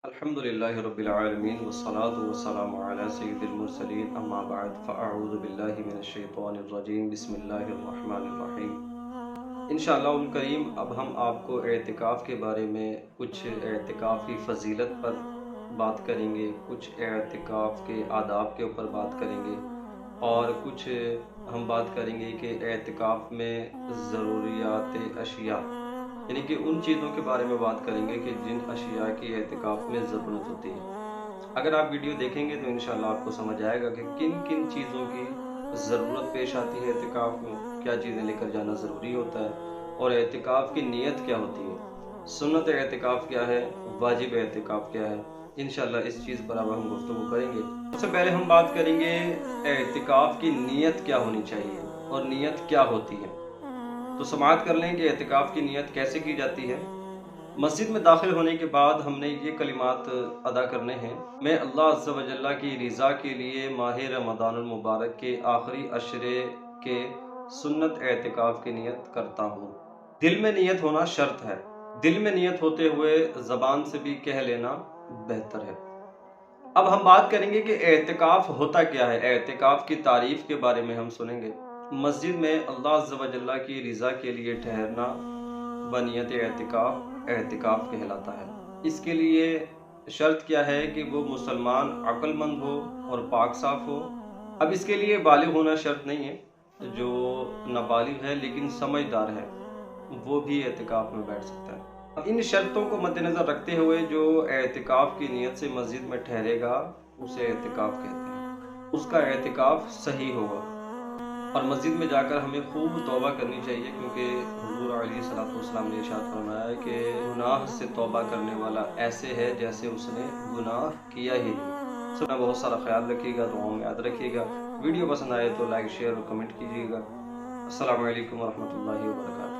الحمدللہ رب العالمین والصلاة والسلام علی سید المرسلین اما بعد فاعوذ باللہ من الشیطان الرجیم بسم اللہ الرحمن الرحیم۔ انشاءاللہ الکریم اب ہم آپ کو اعتکاف کے بارے میں کچھ اعتکافی فضیلت پر بات کریں گے، کچھ اعتکاف کے آداب کے اوپر بات کریں گے اور کچھ ہم بات کریں گے کہ اعتکاف میں ضروریات اشیاء یعنی کہ ان چیزوں کے بارے میں بات کریں گے کہ جن اشیاء کی اعتکاف میں ضرورت ہوتی ہے۔ اگر آپ ویڈیو دیکھیں گے تو انشاءاللہ آپ کو سمجھ آئے گا کہ کن کن چیزوں کی ضرورت پیش آتی ہے اعتکاف میں، کیا چیزیں لے کر جانا ضروری ہوتا ہے اور اعتکاف کی نیت کیا ہوتی ہے، سنت اعتکاف کیا ہے، واجب اعتکاف کیا ہے۔ انشاءاللہ اس چیز پر اب ہم گفتگو کریں گے۔ سب سے پہلے ہم بات کریں گے اعتکاف کی نیت کیا ہونی چاہیے اور نیت کیا ہوتی ہے۔ تو سماعت کر لیں کہ اعتکاف کی نیت کیسے کی جاتی ہے۔ مسجد میں داخل ہونے کے بعد ہم نے یہ کلمات ادا کرنے ہیں: میں اللہ عز و جل کی رضا کے لیے ماہ رمضان المبارک کے آخری عشرے کے سنت اعتکاف کی نیت کرتا ہوں۔ دل میں نیت ہونا شرط ہے، دل میں نیت ہوتے ہوئے زبان سے بھی کہہ لینا بہتر ہے۔ اب ہم بات کریں گے کہ اعتکاف ہوتا کیا ہے۔ اعتکاف کی تعریف کے بارے میں ہم سنیں گے۔ مسجد میں اللہ عز و جل کی رضا کے لیے ٹھہرنا بنیت اعتکاف اعتکاف کہلاتا ہے۔ اس کے لیے شرط کیا ہے کہ وہ مسلمان عقل مند ہو اور پاک صاف ہو۔ اب اس کے لیے بالغ ہونا شرط نہیں ہے، جو نابالغ ہے لیکن سمجھدار ہے وہ بھی اعتکاف میں بیٹھ سکتا ہے۔ اب ان شرطوں کو مد نظر رکھتے ہوئے جو اعتکاف کی نیت سے مسجد میں ٹھہرے گا اسے اعتکاف کہتے ہیں، اس کا اعتکاف صحیح ہوگا۔ اور مسجد میں جا کر ہمیں خوب توبہ کرنی چاہیے، کیونکہ حضور علیہ السلام نے ارشاد فرمایا ہے کہ گناہ سے توبہ کرنے والا ایسے ہے جیسے اس نے گناہ کیا ہی نہیں۔ سب بہت سارا خیال رکھیے گا، دعاؤں میں یاد رکھیے گا۔ ویڈیو پسند آئے تو لائک، شیئر اور کمنٹ کیجیے گا۔ السلام علیکم ورحمۃ اللہ وبرکاتہ۔